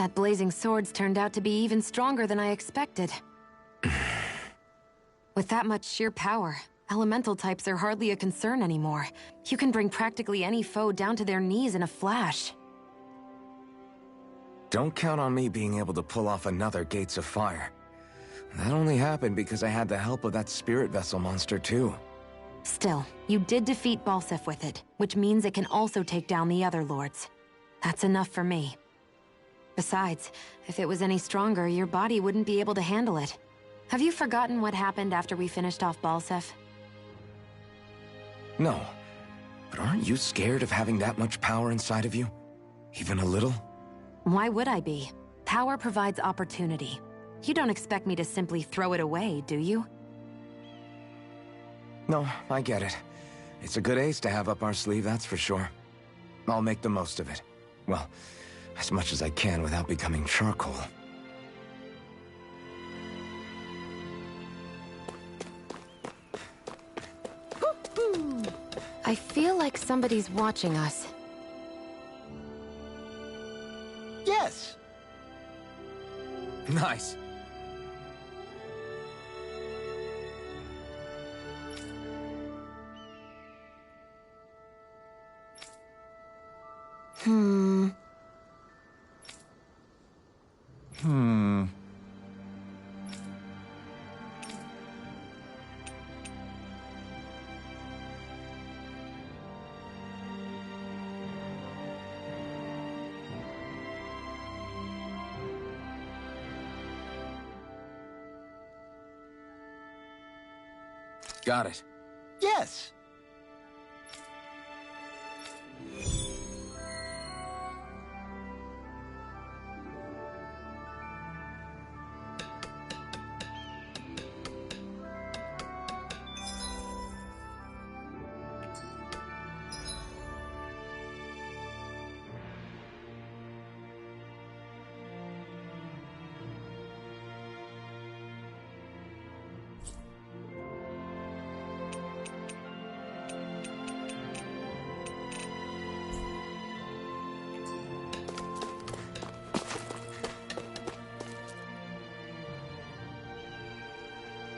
That blazing sword's turned out to be even stronger than I expected. With that much sheer power, elemental types are hardly a concern anymore. You can bring practically any foe down to their knees in a flash. Don't count on me being able to pull off another Gates of Fire. That only happened because I had the help of that spirit vessel monster too. Still, you did defeat Balseph with it, which means it can also take down the other lords. That's enough for me. Besides, if it was any stronger, your body wouldn't be able to handle it. Have you forgotten what happened after we finished off Balseph? No, but aren't you scared of having that much power inside of you? Even a little? Why would I be? Power provides opportunity. You don't expect me to simply throw it away, do you? No, I get it. It's a good ace to have up our sleeve, that's for sure. I'll make the most of it. Well, as much as I can without becoming charcoal. I feel like somebody's watching us. Yes! Nice. Got it. Yes!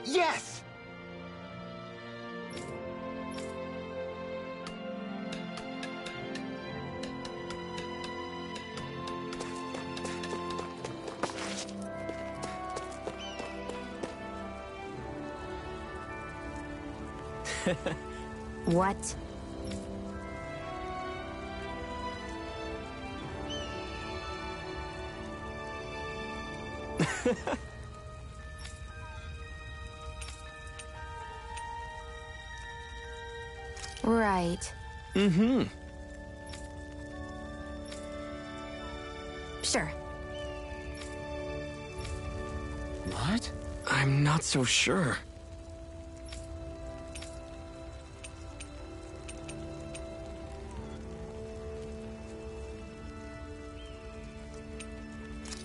Yes! What? Right. Sure. What? I'm not so sure.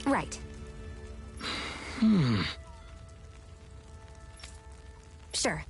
Right. Sure.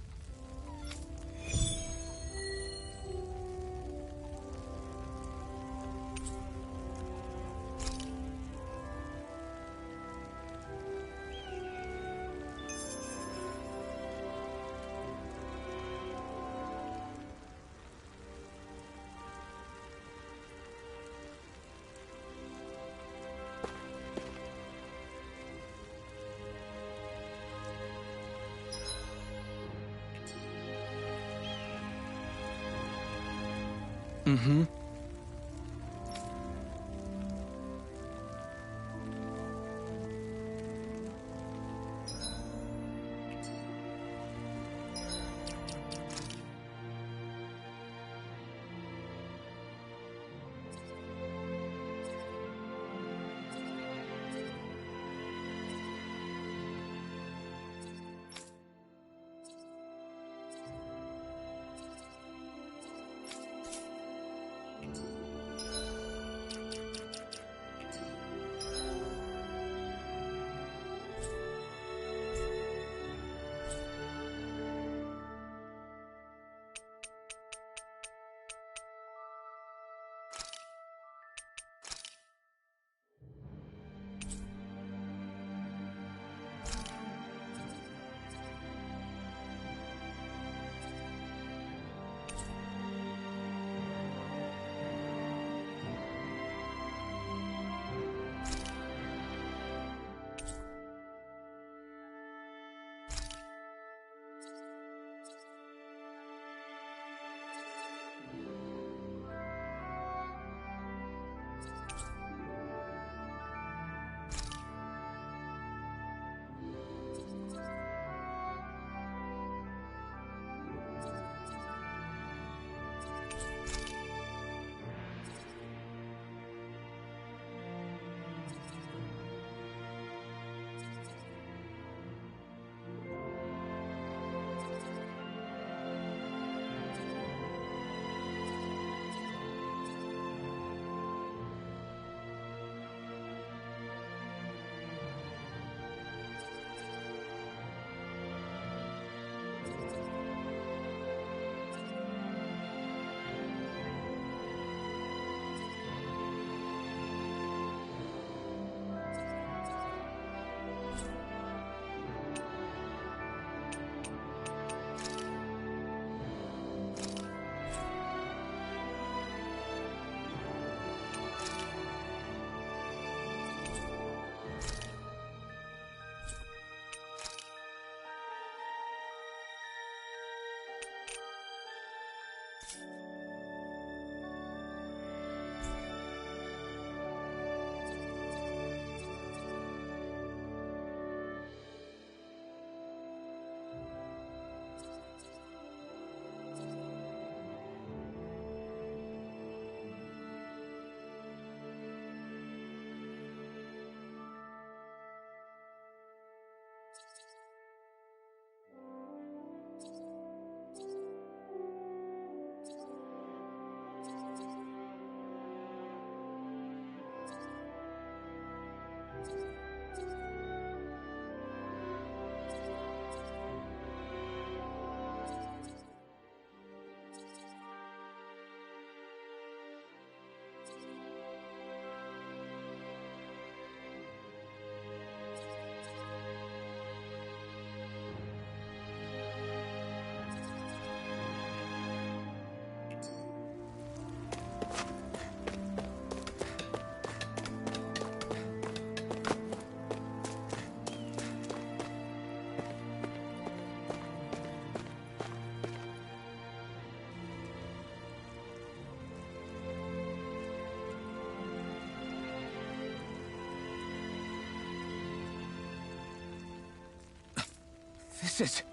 This is...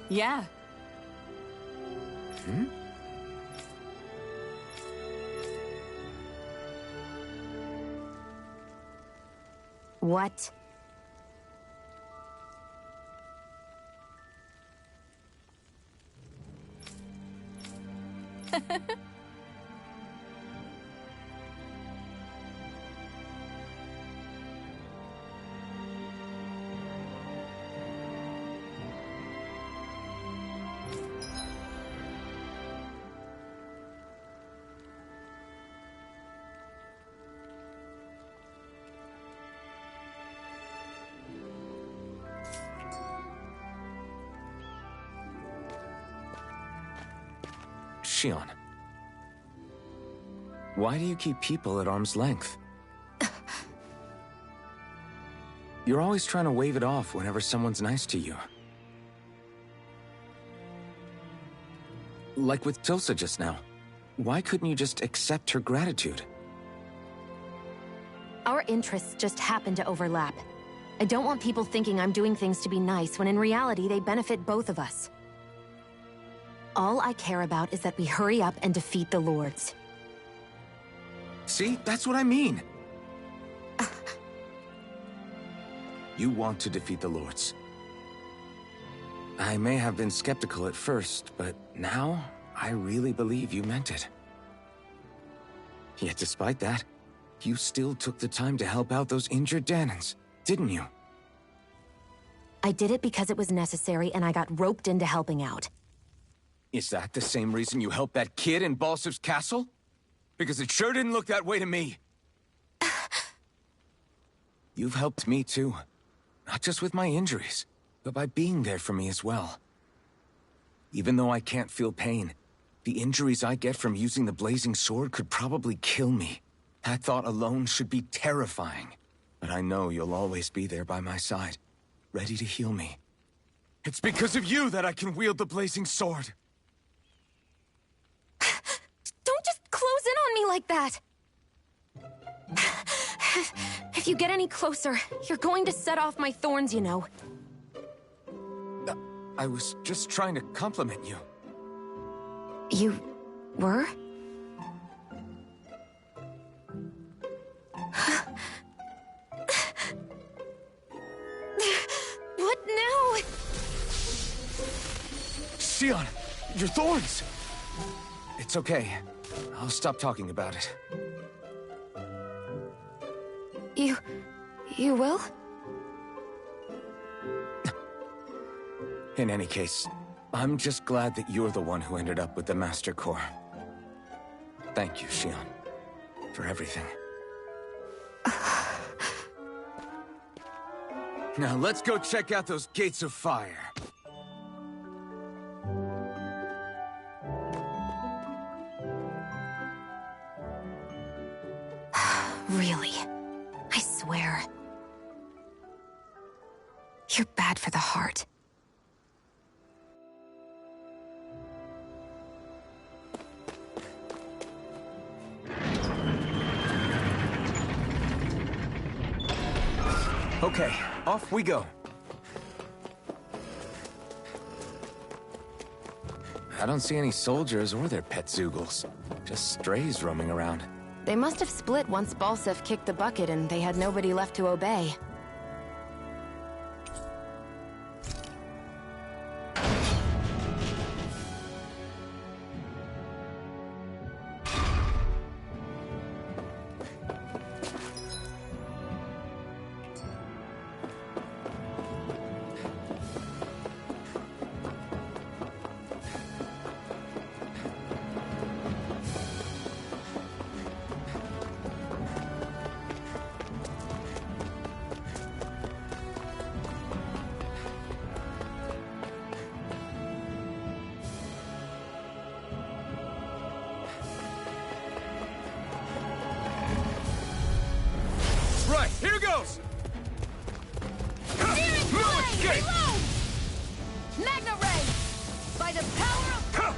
Yeah. Hmm? What? Shionne. Why do you keep people at arm's length? You're always trying to wave it off whenever someone's nice to you. Like with Tilsa just now. Why couldn't you just accept her gratitude? Our interests just happen to overlap. I don't want people thinking I'm doing things to be nice when in reality they benefit both of us. All I care about is that we hurry up and defeat the Lords. See? That's what I mean! You want to defeat the Lords. I may have been skeptical at first, but now I really believe you meant it. Yet despite that, you still took the time to help out those injured Dahnans, didn't you? I did it because it was necessary and I got roped into helping out. Is that the same reason you helped that kid in Balsef's castle? Because it sure didn't look that way to me. You've helped me too. Not just with my injuries, but by being there for me as well. Even though I can't feel pain, the injuries I get from using the blazing sword could probably kill me. That thought alone should be terrifying. But I know you'll always be there by my side, ready to heal me. It's because of you that I can wield the blazing sword. Don't just close in on me like that! If you get any closer, you're going to set off my thorns, you know. I was just trying to compliment you. You were? What now? Shionne, your thorns! It's okay. I'll stop talking about it. You will? In any case, I'm just glad that you're the one who ended up with the Master Core. Thank you, Shionne, for everything. Now let's go check out those gates of fire. Really? I swear. You're bad for the heart. Okay, off we go. I don't see any soldiers or their pet Zeugles. Just strays roaming around. They must have split once Balsef kicked the bucket and they had nobody left to obey. Right, here goes! Demon Flame! Reload! Magna Ray! By the power of...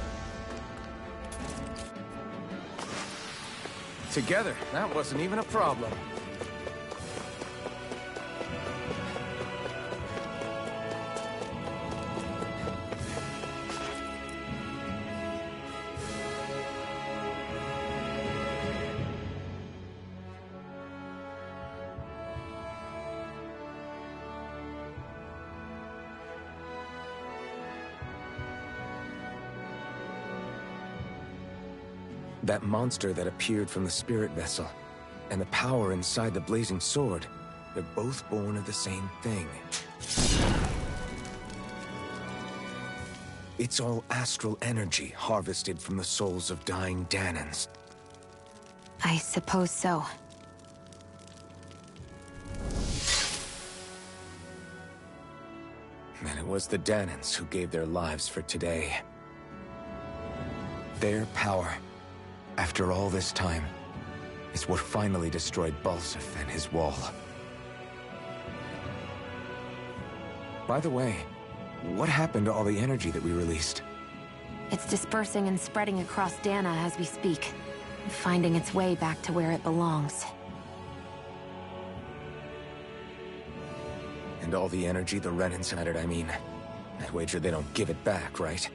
Together, that wasn't even a problem. That monster that appeared from the spirit vessel, and the power inside the blazing sword, they're both born of the same thing. It's all astral energy harvested from the souls of dying Dahnans. I suppose so. And it was the Dahnans who gave their lives for today. Their power, after all this time, is what finally destroyed Balseph and his wall. By the way, what happened to all the energy that we released? It's dispersing and spreading across Dahna as we speak, finding its way back to where it belongs. And all the energy the Renans had it, I mean. I'd wager they don't give it back, right?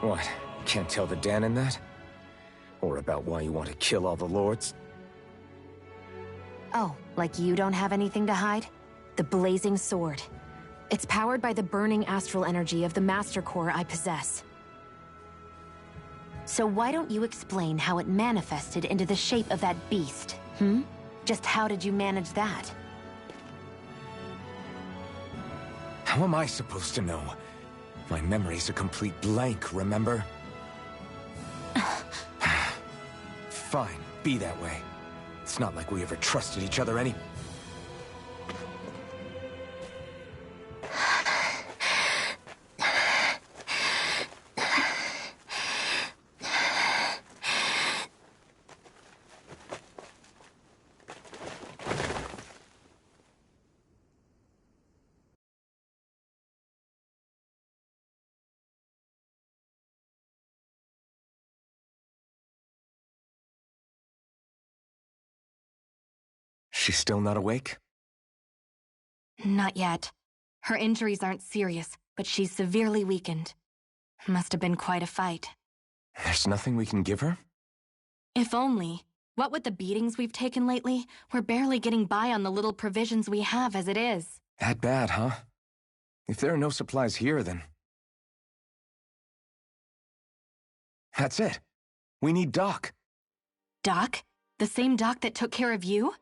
What? Can't tell the Dahnan that? Or about why you want to kill all the lords? Oh, like you don't have anything to hide? The Blazing Sword. It's powered by the burning astral energy of the Master Core I possess. So why don't you explain how it manifested into the shape of that beast, hmm? Just how did you manage that? How am I supposed to know? My memory's a complete blank, remember? Fine, be that way. It's not like we ever trusted each other any... She's still not awake? Not yet. Her injuries aren't serious, but she's severely weakened. Must have been quite a fight. There's nothing we can give her? If only. What with the beatings we've taken lately, we're barely getting by on the little provisions we have as it is. That bad, huh? If there are no supplies here, then... That's it. We need Doc. Doc? The same Doc that took care of you?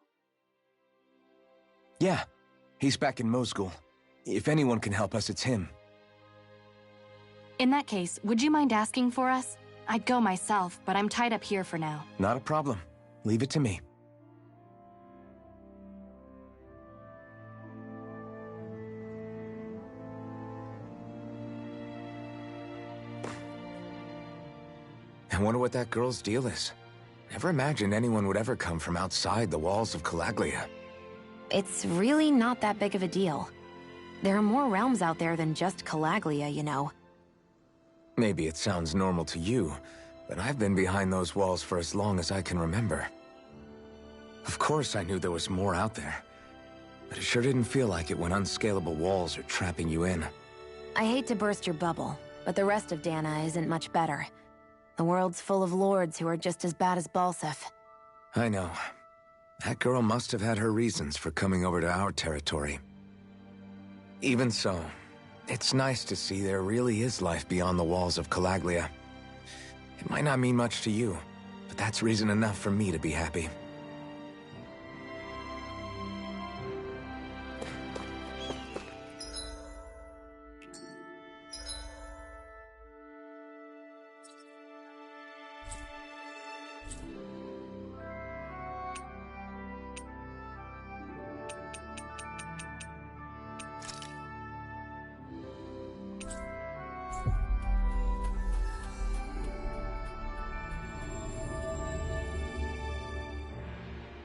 Yeah, he's back in Mosgul. If anyone can help us, it's him. In that case, would you mind asking for us? I'd go myself, but I'm tied up here for now. Not a problem. Leave it to me. I wonder what that girl's deal is. Never imagined anyone would ever come from outside the walls of Calaglia. It's really not that big of a deal. There are more realms out there than just Calaglia, you know. Maybe it sounds normal to you, but I've been behind those walls for as long as I can remember. Of course I knew there was more out there, but it sure didn't feel like it when unscalable walls are trapping you in. I hate to burst your bubble, but the rest of Dahna isn't much better. The world's full of lords who are just as bad as Balseph. I know. That girl must have had her reasons for coming over to our territory. Even so, it's nice to see there really is life beyond the walls of Calaglia. It might not mean much to you, but that's reason enough for me to be happy.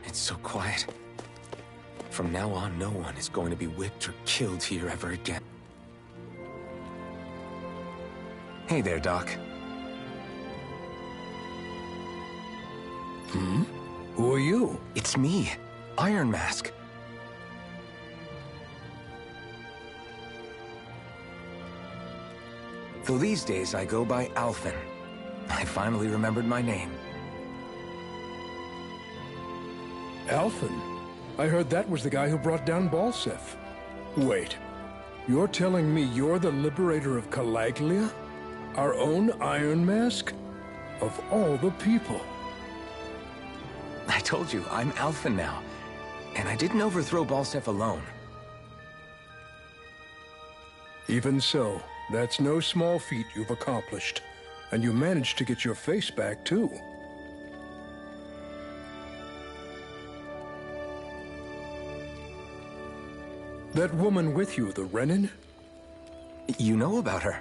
It's so quiet. From now on, no one is going to be whipped or killed here ever again. Hey there, Doc. Who are you? It's me, Iron Mask. Though these days I go by Alphen. I finally remembered my name. Alphen? I heard that was the guy who brought down Balseph. Wait, you're telling me you're the liberator of Calaglia? Our own Iron Mask? Of all the people. I told you, I'm Alphen now. And I didn't overthrow Balseph alone. Even so, that's no small feat you've accomplished. And you managed to get your face back, too. That woman with you, the Renin? You know about her?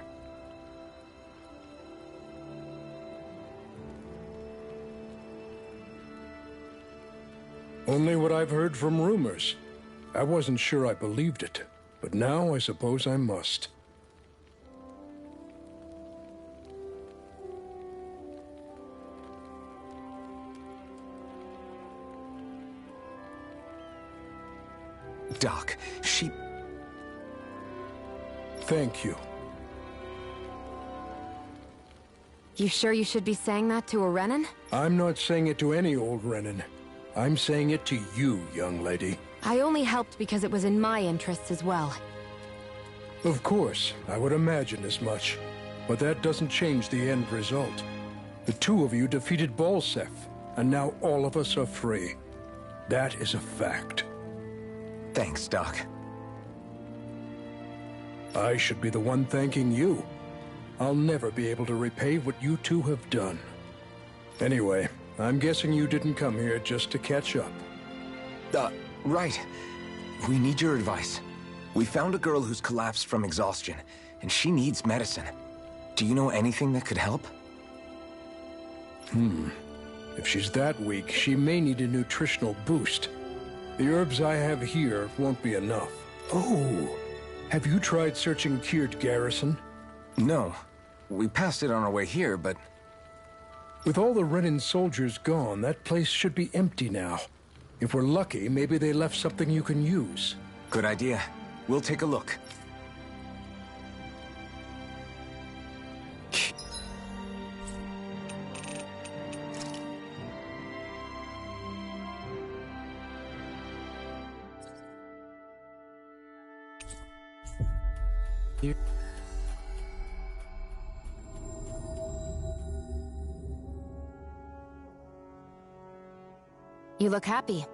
Only what I've heard from rumors. I wasn't sure I believed it, but now I suppose I must. Doc, she... Thank you. You sure you should be saying that to a Renin? I'm not saying it to any old Renin. I'm saying it to you, young lady. I only helped because it was in my interests as well. Of course, I would imagine as much. But that doesn't change the end result. The two of you defeated Balseph, and now all of us are free. That is a fact. Thanks, Doc. I should be the one thanking you. I'll never be able to repay what you two have done. Anyway, I'm guessing you didn't come here just to catch up. Right. We need your advice. We found a girl who's collapsed from exhaustion, and she needs medicine. Do you know anything that could help? If she's that weak, she may need a nutritional boost. The herbs I have here won't be enough. Oh, have you tried searching Kird Garrison? No. We passed it on our way here, but... With all the Renin soldiers gone, that place should be empty now. If we're lucky, maybe they left something you can use. Good idea. We'll take a look. You look happy.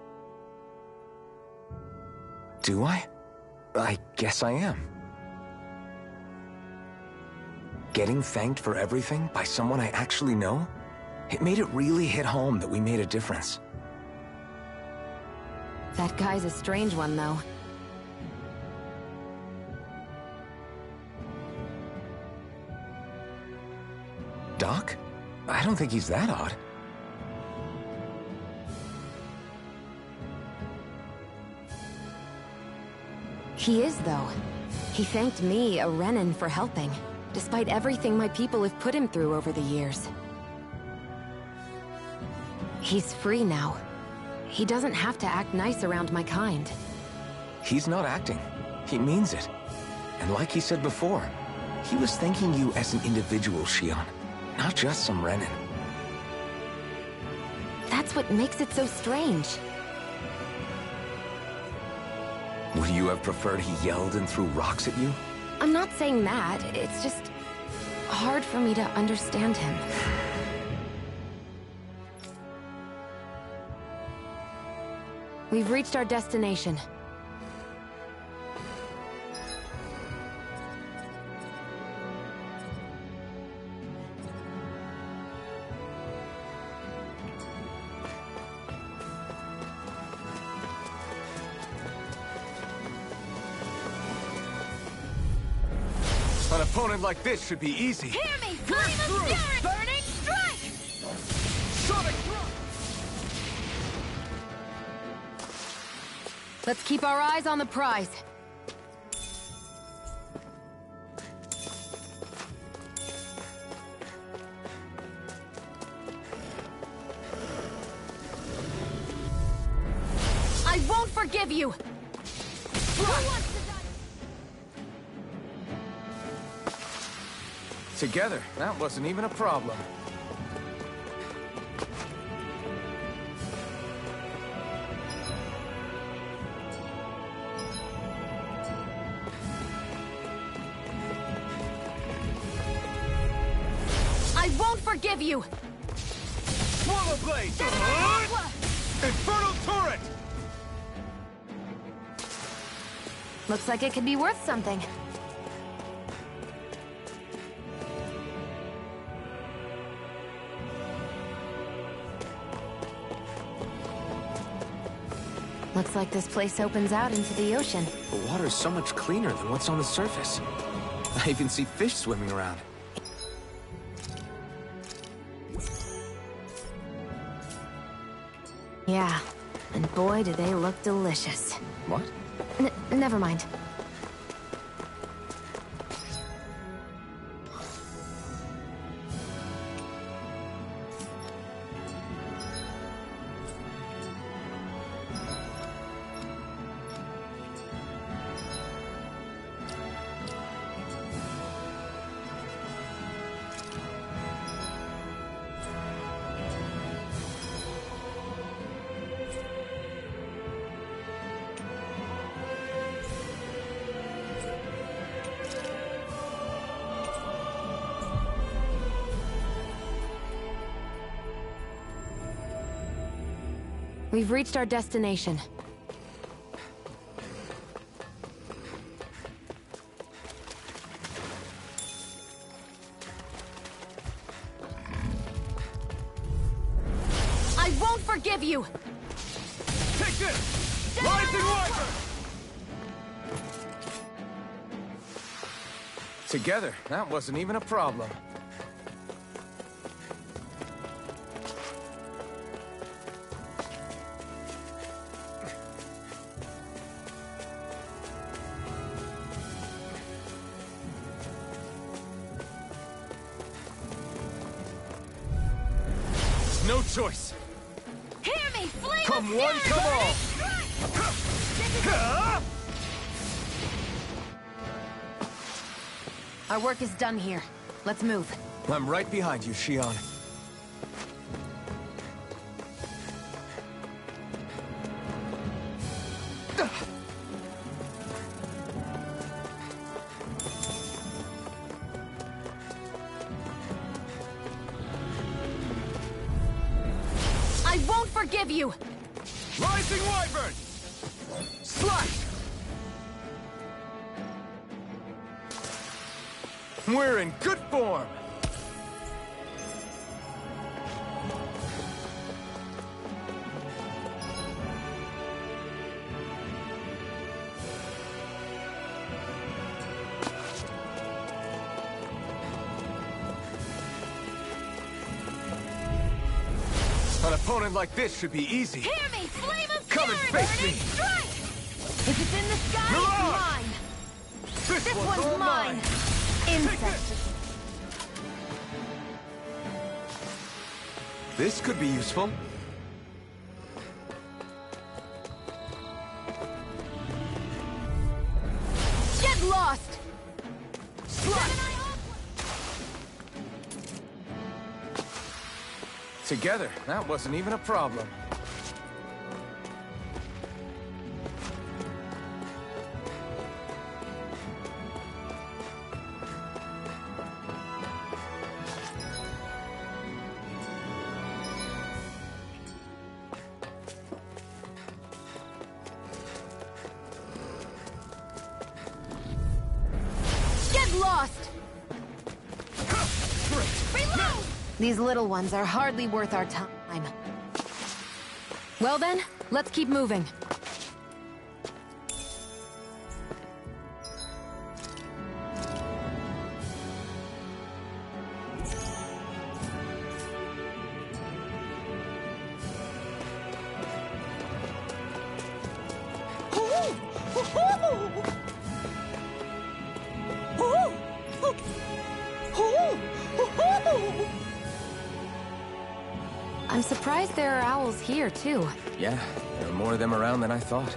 Do I? I guess I am. Getting thanked for everything by someone I actually know? It made it really hit home that we made a difference. That guy's a strange one, though. Doc? I don't think he's that odd. He is, though. He thanked me, a Renin, for helping, despite everything my people have put him through over the years. He's free now. He doesn't have to act nice around my kind. He's not acting. He means it. And like he said before, he was thanking you as an individual, Shionne, not just some Renin. That's what makes it so strange. Would you have preferred he yelled and threw rocks at you? I'm not saying that. It's just hard for me to understand him. We've reached our destination. An opponent like this should be easy. Hear me! Flame of Fury! Burning Strike! Sonic Let's keep our eyes on the prize. forgive you! Who wants to die? Together, that wasn't even a problem. I won't forgive you! Swallow Blade! Infernal Turret! Looks like it could be worth something. Looks like this place opens out into the ocean. The water's so much cleaner than what's on the surface. I even see fish swimming around. Yeah, and boy, do they look delicious. What? Never mind. We've reached our destination. I won't forgive you! Take this! Rising Wyvern! Together, that wasn't even a problem. No choice. Hear me, flame Come of one, fury! come all! Our work is done here. Let's move. I'm right behind you, Shionne. I won't forgive you! Rising Wyvern! Slash! We're in good form! An opponent like this should be easy. Hear me, flame of Come and fury! face me! Strike! If it's in the sky, Mirage! it's mine! This one's all mine. Insect! This could be useful. Get lost! Together, that wasn't even a problem. Get lost! Reload! These little ones are hardly worth our time. Well then, let's keep moving. I'm surprised there are owls here, too. Yeah, there are more of them around than I thought.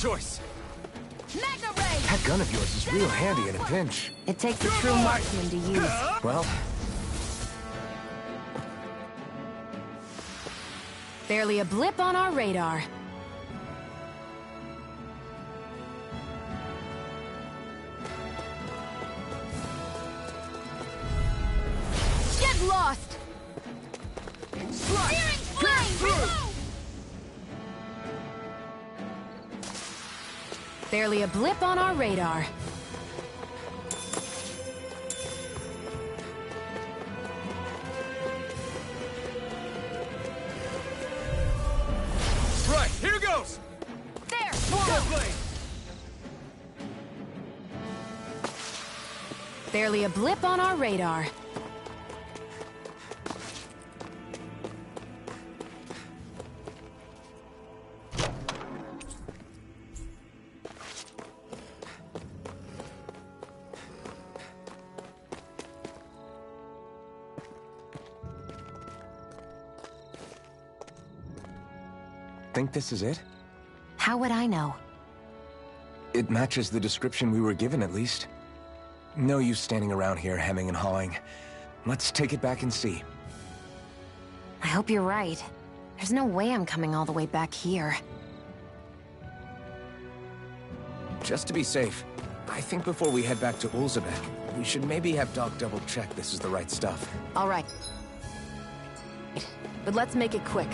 choice. Magna Ray! That gun of yours is real handy in a pinch. It takes a true marksman to use. Well, Barely a blip on our radar. Get lost! Searing flame! Reload! Barely a blip on our radar. right, here goes! There! Go blade! Barely a blip on our radar. Think this is it? How would I know? It matches the description we were given, at least. No use standing around here hemming and hawing. Let's take it back and see. I hope you're right. There's no way I'm coming all the way back here. Just to be safe, I think before we head back to Ulzebek, we should maybe have Doc double-check this is the right stuff. All right. But let's make it quick.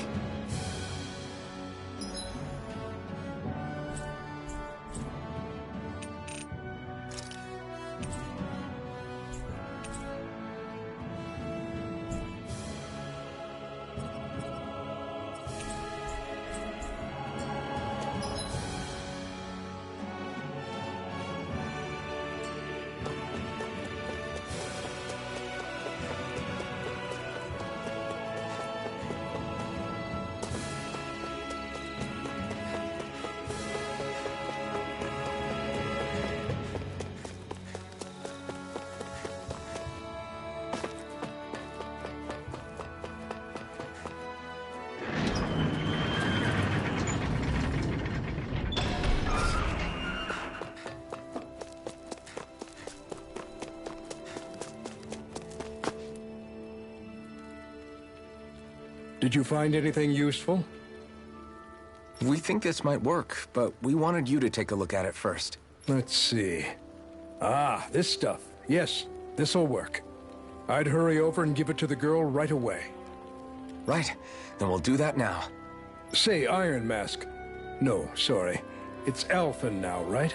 Did you find anything useful? We think this might work, but we wanted you to take a look at it first. Let's see. Ah, this stuff. Yes, this'll work. I'd hurry over and give it to the girl right away. Right, then we'll do that now. Say, Iron Mask. No, sorry. It's Alphen now, right?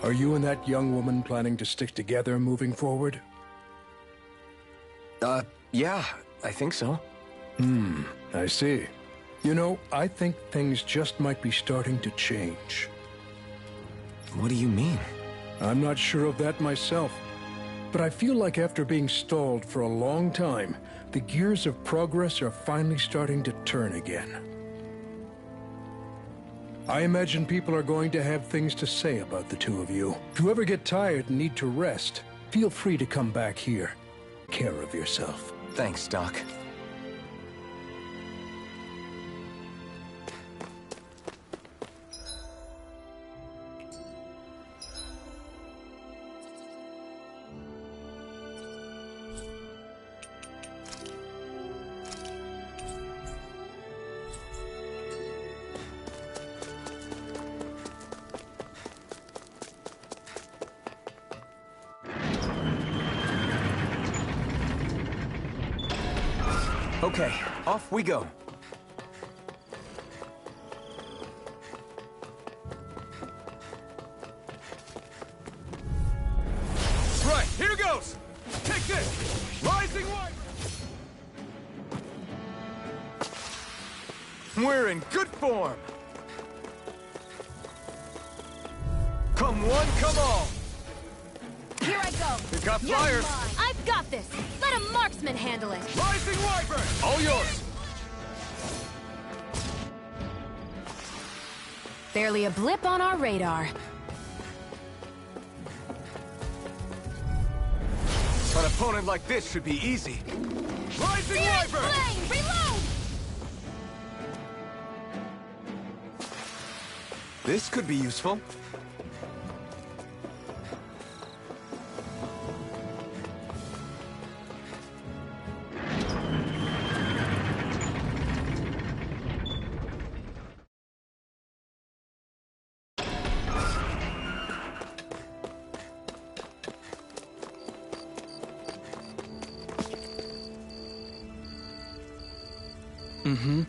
Are you and that young woman planning to stick together moving forward? Yeah, I think so. I see. You know, I think things just might be starting to change. What do you mean? I'm not sure of that myself, but I feel like after being stalled for a long time, the gears of progress are finally starting to turn again. I imagine people are going to have things to say about the two of you. If you ever get tired and need to rest, feel free to come back here. Take care of yourself. Thanks, Doc. Okay, off we go. Right, here goes! Take this! Rising Wyvern! We're in good form! Come one, come all! Here I go! We've got You're flyers! mine. I've got this! Let a marksman handle it! Rising Wyvern! All yours! Barely a blip on our radar. An opponent like this should be easy. Rising Searing Wyvern! flame! Reload! This could be useful. Mm-hmm.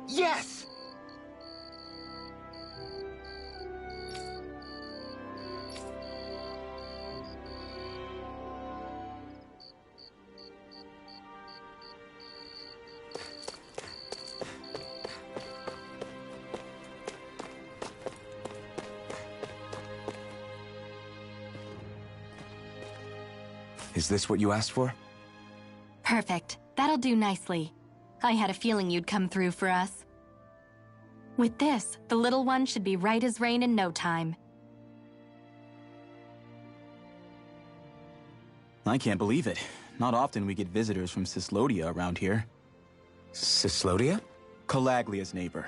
Yes! Is this what you asked for? Perfect. That'll do nicely. I had a feeling you'd come through for us. With this, the little one should be right as rain in no time. I can't believe it. Not often we get visitors from Cyslodia around here. Cyslodia? Calaglia's neighbor.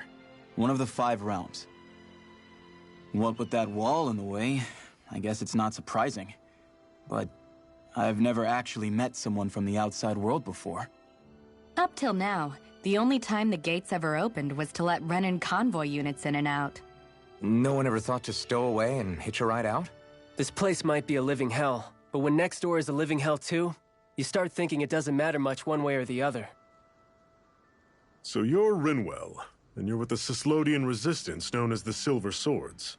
One of the 5 realms. What with that wall in the way, I guess it's not surprising. But I've never actually met someone from the outside world before. Up till now, the only time the gates ever opened was to let Renan convoy units in and out. No one ever thought to stow away and hitch a ride out? This place might be a living hell, but when next door is a living hell too, you start thinking it doesn't matter much one way or the other. So you're Rinwell, and you're with the Cyslodian resistance known as the Silver Swords.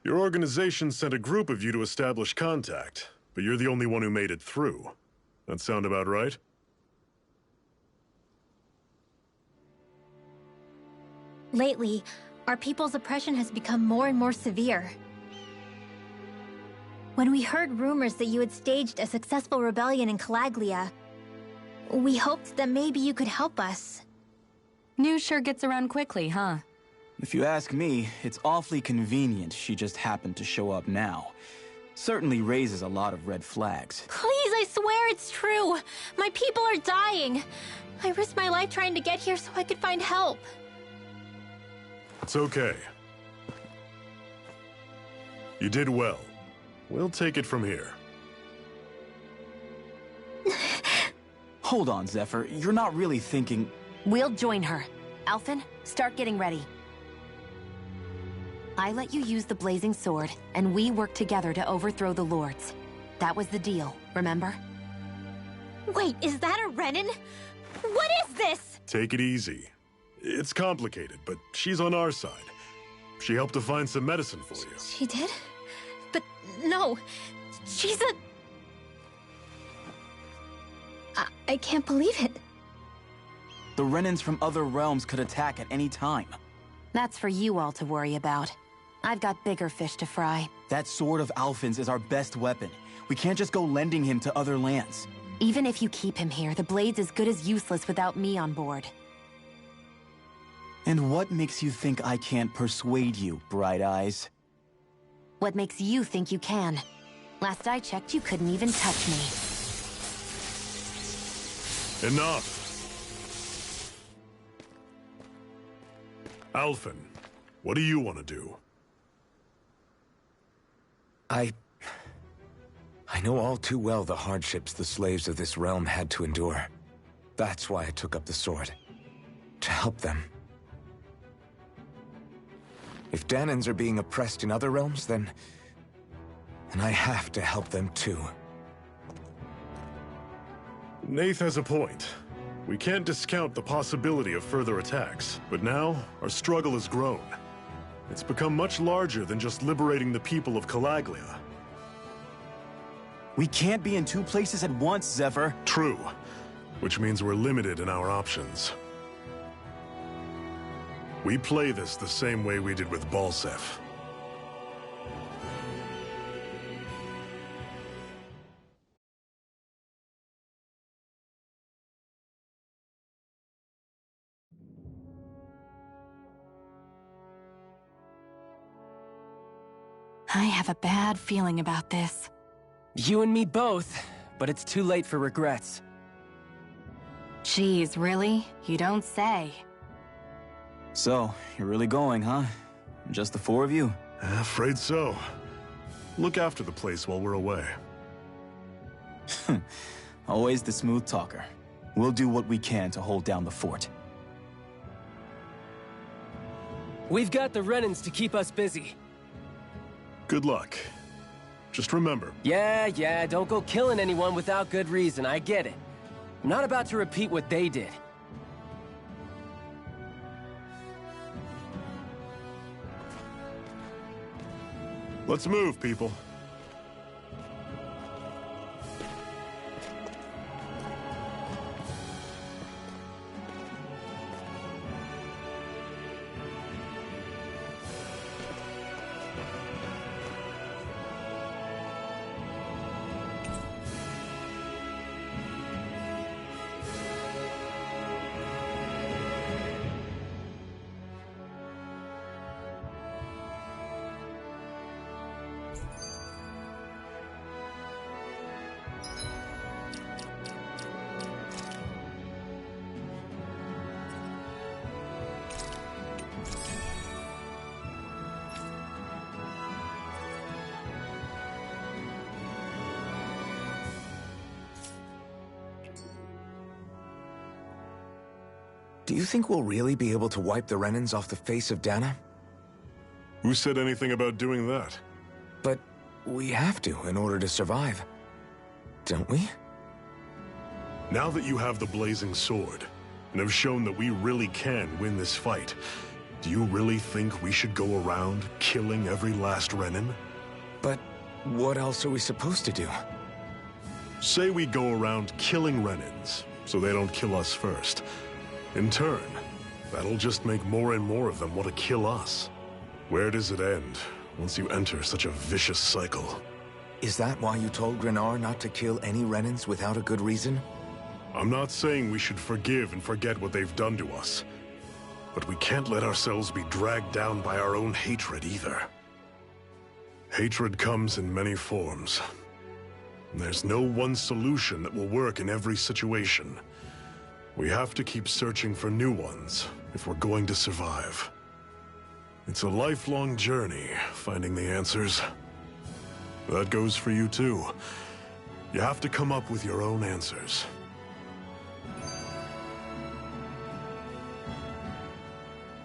Your organization sent a group of you to establish contact, but you're the only one who made it through. That sound about right? Lately, our people's oppression has become more and more severe. When we heard rumors that you had staged a successful rebellion in Calaglia, we hoped that maybe you could help us. News sure gets around quickly, huh? If you ask me, it's awfully convenient she just happened to show up now. Certainly raises a lot of red flags. Please, I swear it's true! My people are dying! I risked my life trying to get here so I could find help. It's okay. You did well. We'll take it from here. Hold on, Zephyr. You're not really thinking... We'll join her. Alphen, start getting ready. I let you use the blazing sword, and we worked together to overthrow the lords. That was the deal, remember? Wait, is that a Renan? What is this? Take it easy. It's complicated, but she's on our side. She helped to find some medicine for you. She did? But no, she's a... I can't believe it. The Renans from other realms could attack at any time. That's for you all to worry about. I've got bigger fish to fry. That sword of Alphen's is our best weapon. We can't just go lending him to other lands. Even if you keep him here, the blade's as good as useless without me on board. And what makes you think I can't persuade you, Bright Eyes? What makes you think you can? Last I checked, you couldn't even touch me. Enough! Alphen, what do you want to do? I know all too well the hardships the slaves of this realm had to endure. That's why I took up the sword. To help them. If Dahnans are being oppressed in other realms, then I have to help them too. Nath has a point. We can't discount the possibility of further attacks, but now our struggle has grown. It's become much larger than just liberating the people of Calaglia. We can't be in 2 places at once, Zephyr. True, which means we're limited in our options. We play this the same way we did with Balseph. I have a bad feeling about this. You and me both, but it's too late for regrets. Geez, really? You don't say. So, you're really going, huh? Just the four of you? Afraid so. Look after the place while we're away. Always the smooth talker. We'll do what we can to hold down the fort. We've got the Renans to keep us busy. Good luck. Just remember... Yeah, don't go killing anyone without good reason, I get it. I'm not about to repeat what they did. Let's move, people. Do you think we'll really be able to wipe the Renans off the face of Dahna? Who said anything about doing that? But we have to in order to survive. Don't we? Now that you have the Blazing Sword, and have shown that we really can win this fight, do you really think we should go around killing every last Renan? But what else are we supposed to do? Say we go around killing Renans, so they don't kill us first. In turn, that'll just make more and more of them want to kill us. Where does it end, once you enter such a vicious cycle? Is that why you told Grenar not to kill any Renans without a good reason? I'm not saying we should forgive and forget what they've done to us. But we can't let ourselves be dragged down by our own hatred either. Hatred comes in many forms. There's no one solution that will work in every situation. We have to keep searching for new ones if we're going to survive. It's a lifelong journey, finding the answers. That goes for you too. You have to come up with your own answers.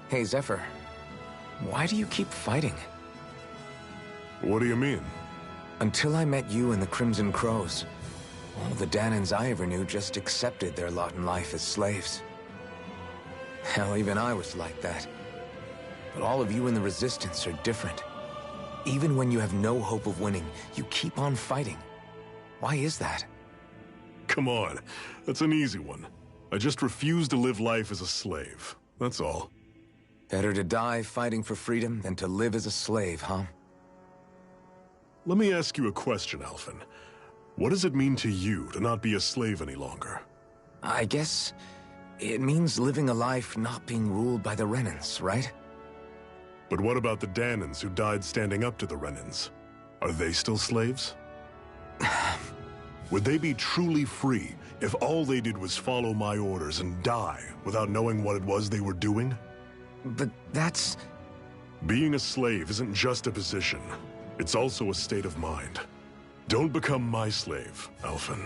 Hey, Zephyr. Why do you keep fighting? What do you mean? Until I met you and the Crimson Crows, all the Dahnans I ever knew just accepted their lot in life as slaves. Hell, even I was like that. But all of you in the Resistance are different. Even when you have no hope of winning, you keep on fighting. Why is that? Come on, that's an easy one. I just refuse to live life as a slave, that's all. Better to die fighting for freedom than to live as a slave, huh? Let me ask you a question, Alphen. What does it mean to you to not be a slave any longer? I guess it means living a life not being ruled by the Renans, right? But what about the Dahnans who died standing up to the Renans? Are they still slaves? Would they be truly free if all they did was follow my orders and die without knowing what it was they were doing? But that's... Being a slave isn't just a position. It's also a state of mind. Don't become my slave, Alphen.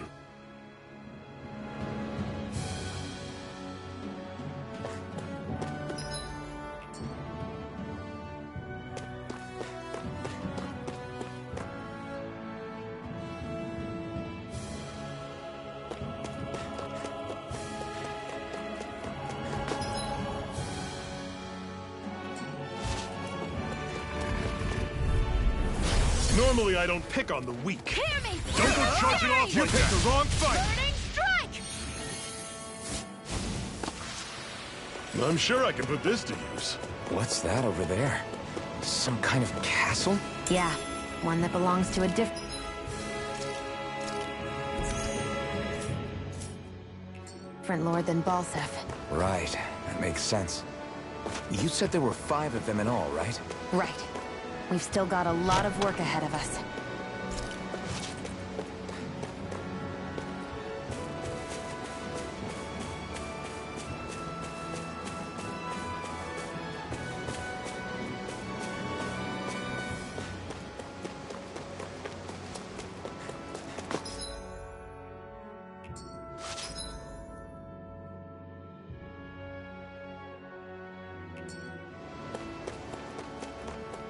Normally, I don't pick on the weak. Hear me! Don't go charging off like that! You picked the wrong fight! Burning strike! I'm sure I can put this to use. What's that over there? Some kind of castle? Yeah, one that belongs to a different lord than Balseph. Right, that makes sense. You said there were 5 of them in all, right? Right. We've still got a lot of work ahead of us.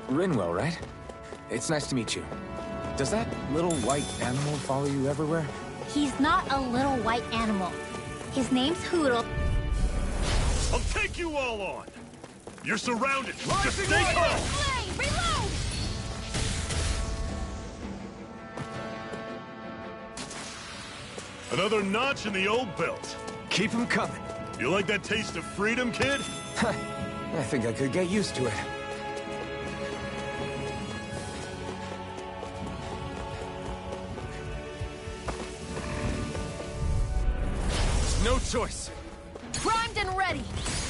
Rinwell, right? It's nice to meet you. Does that little white animal follow you everywhere? He's not a little white animal. His name's Hootle. I'll take you all on! You're surrounded! Just stay calm! Flame, reload! Another notch in the old belt. Keep him coming. You like that taste of freedom, kid? I think I could get used to it. No choice. Primed and ready.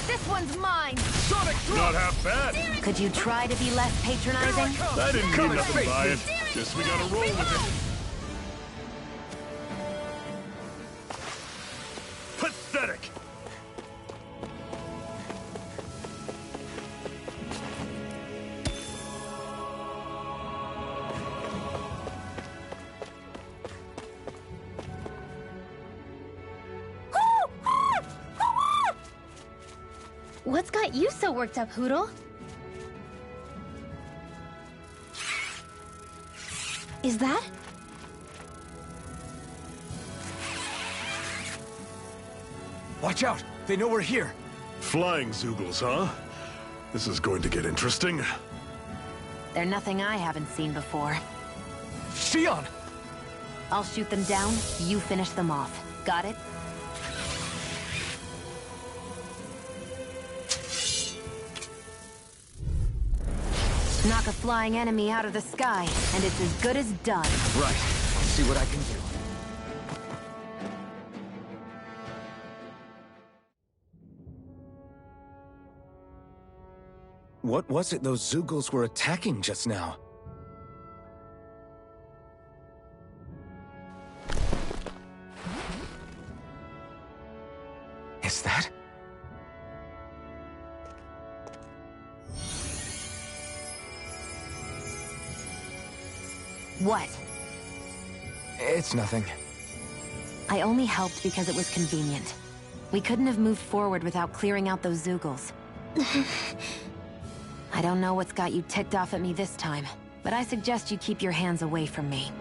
This one's mine. Sonic Not half bad. Could you try to be less patronizing? I didn't mean nothing by it. Guess we gotta roll with it. Pathetic. What's got you so worked up, Hootle? Is that? Watch out! They know we're here! Flying Zoogles, huh? This is going to get interesting. They're nothing I haven't seen before. Xion! I'll shoot them down, you finish them off. Got it? Knock a flying enemy out of the sky, and it's as good as done. Right. I'll see what I can do. What was it those Zoogles were attacking just now? Is that? What? It's nothing. I only helped because it was convenient. We couldn't have moved forward without clearing out those Zoogles. I don't know what's got you ticked off at me this time, but I suggest you keep your hands away from me.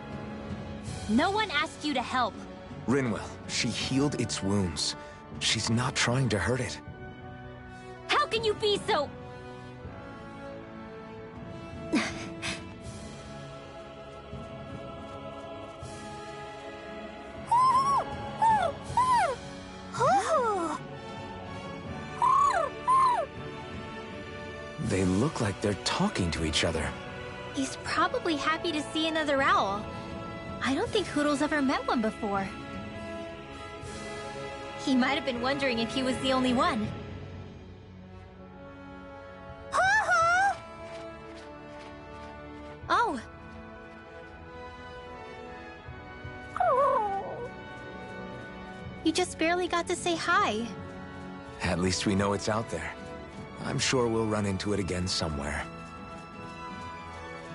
No one asked you to help. Rinwell, she healed its wounds. She's not trying to hurt it. How can you be so... They look like they're talking to each other. He's probably happy to see another owl. I don't think Hootle's ever met one before. He might have been wondering if he was the only one. Oh. You just barely got to say hi. At least we know it's out there. I'm sure we'll run into it again somewhere.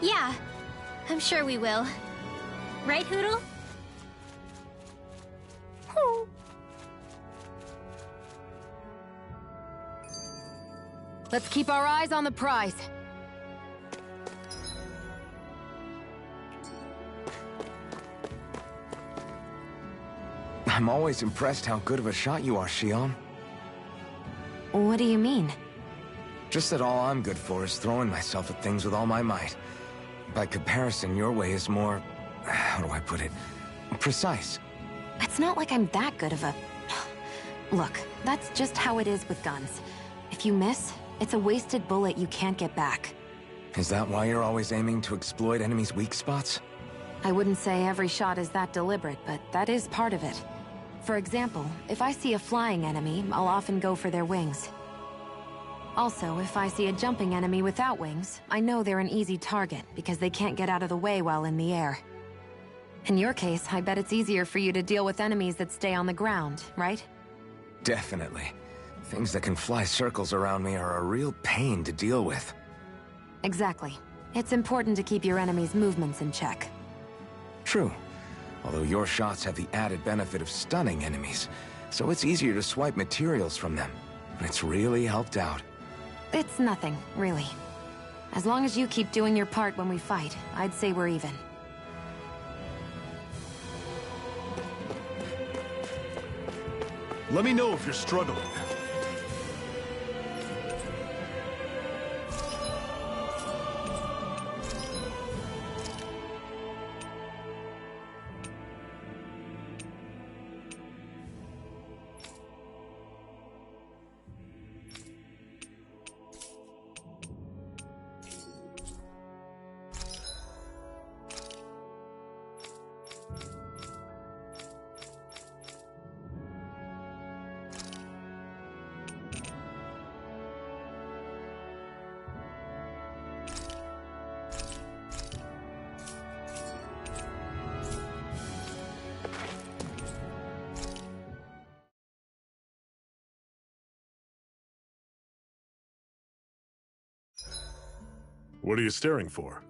Yeah, I'm sure we will. Right, Hootle? Let's keep our eyes on the prize. I'm always impressed how good of a shot you are, Xion. What do you mean? Just that all I'm good for is throwing myself at things with all my might. By comparison, your way is more... how do I put it? Precise. It's not like I'm that good of a... Look, that's just how it is with guns. If you miss, it's a wasted bullet you can't get back. Is that why you're always aiming to exploit enemies' weak spots? I wouldn't say every shot is that deliberate, but that is part of it. For example, if I see a flying enemy, I'll often go for their wings. Also, if I see a jumping enemy without wings, I know they're an easy target because they can't get out of the way while in the air. In your case, I bet it's easier for you to deal with enemies that stay on the ground, right? Definitely. Things that can fly circles around me are a real pain to deal with. Exactly. It's important to keep your enemy's movements in check. True. Although your shots have the added benefit of stunning enemies, so it's easier to swipe materials from them. It's really helped out. It's nothing, really. As long as you keep doing your part when we fight, I'd say we're even. Let me know if you're struggling. What are you staring for?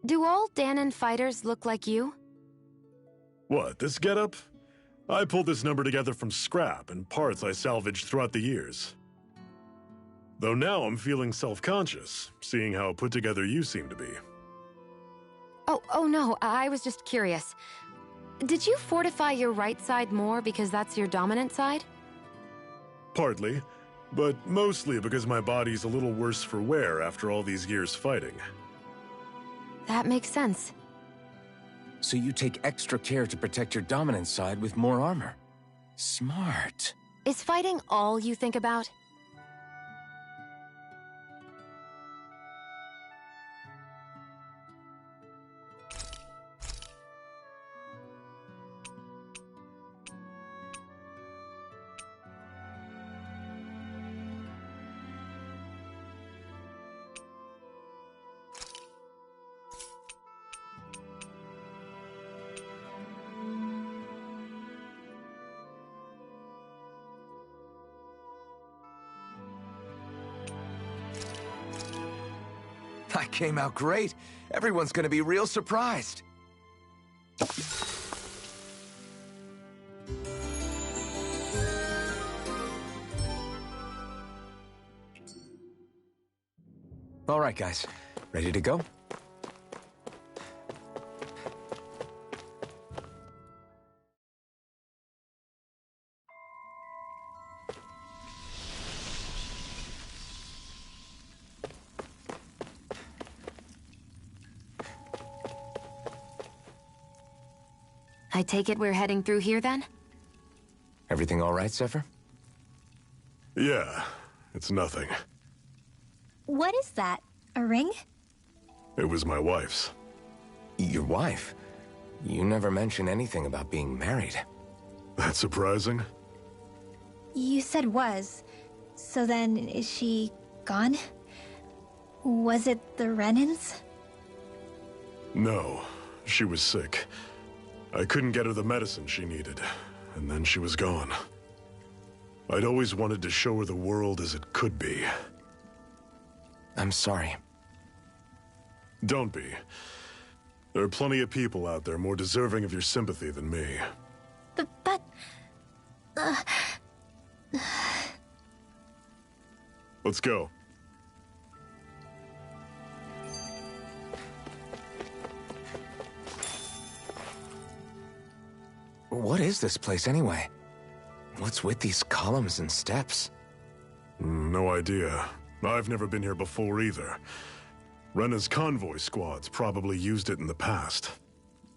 Do all Dahnan fighters look like you? What, this getup? I pulled this number together from scrap and parts I salvaged throughout the years. Though now I'm feeling self-conscious, seeing how put together you seem to be. Oh no, I was just curious. Did you fortify your right side more because that's your dominant side? Partly, but mostly because my body's a little worse for wear after all these years fighting. That makes sense. So you take extra care to protect your dominant side with more armor. Smart. Is fighting all you think about? That came out great. Everyone's gonna be real surprised. All right, guys. Ready to go? I take it we're heading through here, then? Everything all right, Zephyr? Yeah, it's nothing. What is that? A ring? It was my wife's. Your wife? You never mentioned anything about being married. That's surprising? You said was. So then, is she gone? Was it the Renans? No, she was sick. I couldn't get her the medicine she needed, and then she was gone. I'd always wanted to show her the world as it could be. I'm sorry. Don't be. There are plenty of people out there more deserving of your sympathy than me. But... Let's go. What is this place, anyway? What's with these columns and steps? No idea. I've never been here before either. Rena's convoy squads probably used it in the past.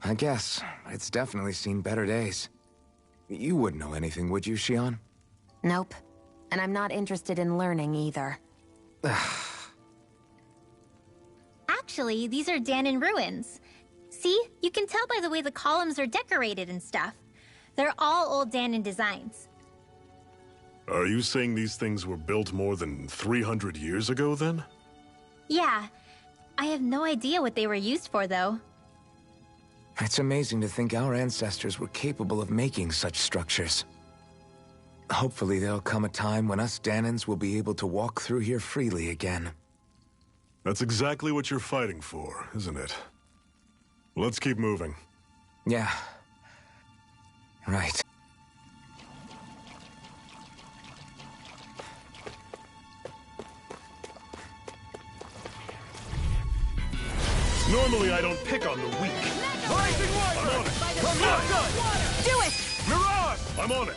I guess. It's definitely seen better days. You wouldn't know anything, would you, Xion? Nope. And I'm not interested in learning either. Actually, these are Dahnan ruins. See? You can tell by the way the columns are decorated and stuff. They're all old Dahnan designs. Are you saying these things were built more than 300 years ago, then? Yeah. I have no idea what they were used for, though. It's amazing to think our ancestors were capable of making such structures. Hopefully there'll come a time when us Dahnans will be able to walk through here freely again. That's exactly what you're fighting for, isn't it? Let's keep moving. Yeah. Right. Normally I don't pick on the weak. Blazing water! I'm on it! From your side! Do it! Mirage! I'm on it!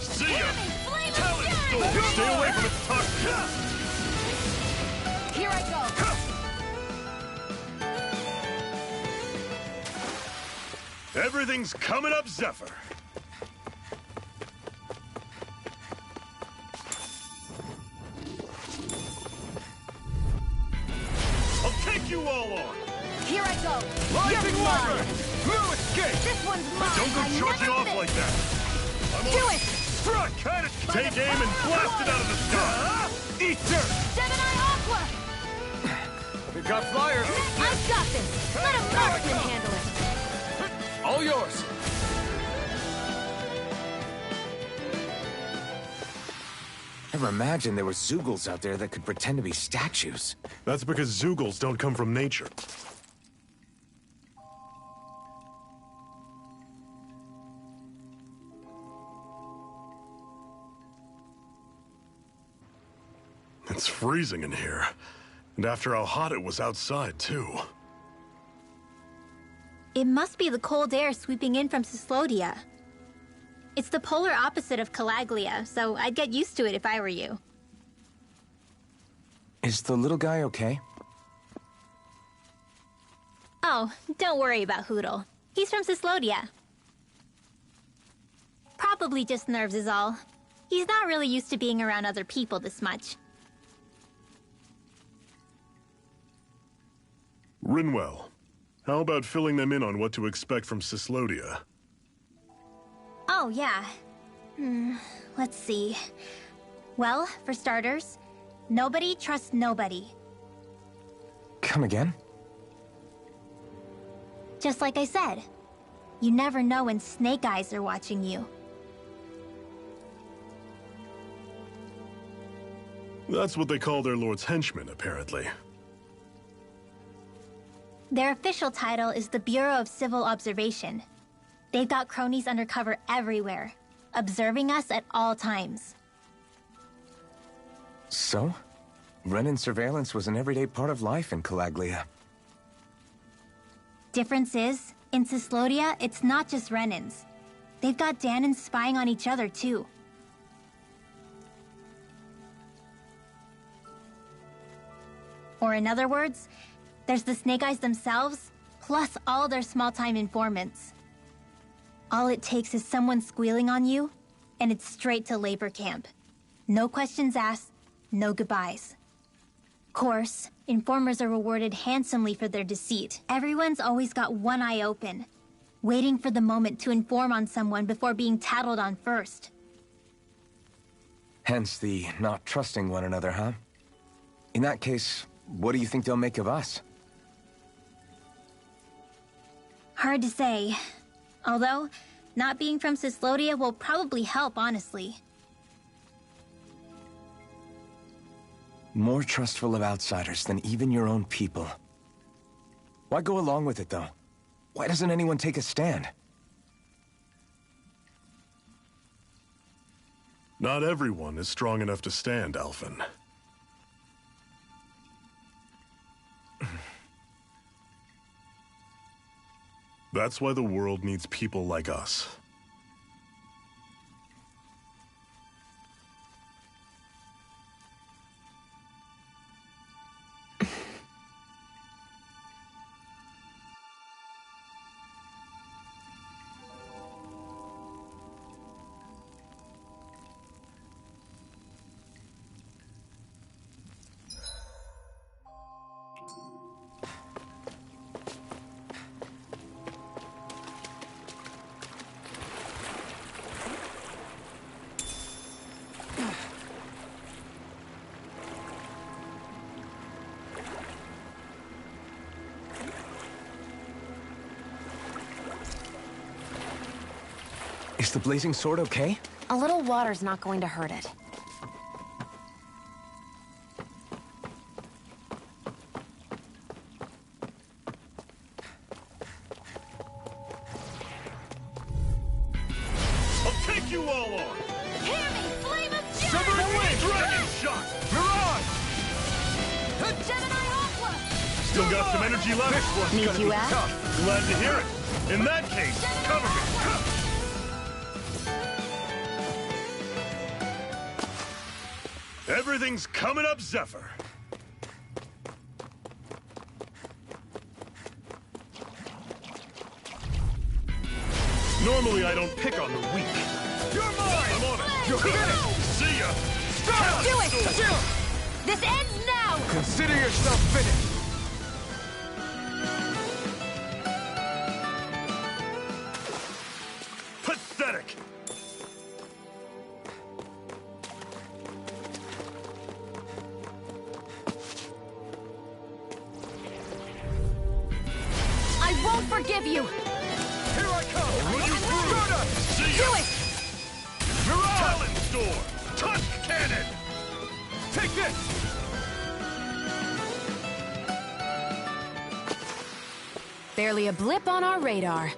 See ya! Flaming Talon fury! Storm! Stay away from its toxin! Here I go! Everything's coming up, Zephyr! I'll take you all on! Here I go! Blazing You're water! mine. No escape! This one's mine! Don't go I charging never off miss. like that! I'm Do on it! Strike! Take aim and blast it out of the sky! Eat dirt! Gemini Aqua! We've got flyers! I've got this! Let a marksman handle it! All yours! Never imagined there were Zeugles out there that could pretend to be statues. That's because Zeugles don't come from nature. It's freezing in here. And after how hot it was outside, too. It must be the cold air sweeping in from Cyslodia. It's the polar opposite of Calaglia, so I'd get used to it if I were you. Is the little guy okay? Oh, don't worry about Hootle. He's from Cyslodia. Probably just nerves is all. He's not really used to being around other people this much. Rinwell, how about filling them in on what to expect from Cyslodia? Oh, yeah. Let's see. Well, for starters, nobody trusts nobody. Come again? Just like I said. You never know when Snake Eyes are watching you. That's what they call their lord's henchmen, apparently. Their official title is the Bureau of Civil Observation. They've got cronies undercover everywhere, observing us at all times. So? Renan surveillance was an everyday part of life in Calaglia. Difference is, in Cyslodia, it's not just Renans. They've got Dahnans spying on each other, too. Or in other words, there's the Snake Eyes themselves, plus all their small-time informants. All it takes is someone squealing on you, and it's straight to labor camp. No questions asked, no goodbyes. Of course, informers are rewarded handsomely for their deceit. Everyone's always got one eye open, waiting for the moment to inform on someone before being tattled on first. Hence the not trusting one another, huh? In that case, what do you think they'll make of us? Hard to say. Although, not being from Cyslodia will probably help, honestly. More trustful of outsiders than even your own people. Why go along with it, though? Why doesn't anyone take a stand? Not everyone is strong enough to stand, Alphen. That's why the world needs people like us. Is the blazing sword okay? A little water's not going to hurt it. I'll take you all on! Hear me, flame of fury! Severed Wing! Dragon Shot! Mirage! Gemini Aqua! Still got some energy left? This one's Need gonna you be ask? tough. Glad to hear it. In that case, cover me. Everything's coming up, Zephyr. Normally, I don't pick on the weak. You're mine! I'm on it! You're finished! See ya! Stop! Do it! This ends now! Consider yourself finished. Pathetic! I won't forgive you! Here I come! I'll run you through! See ya! Do it! Talon Storm! Tusk Cannon! Take this! Barely a blip on our radar.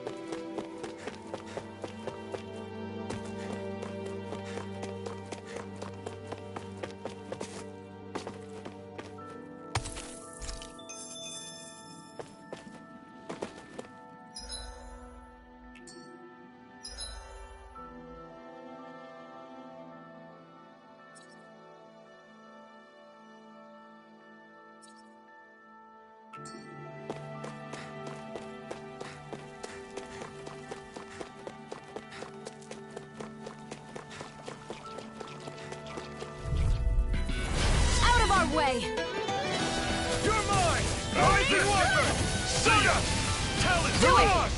Out of our way! You're mine! Rising Warper! See ya! Talon Storm!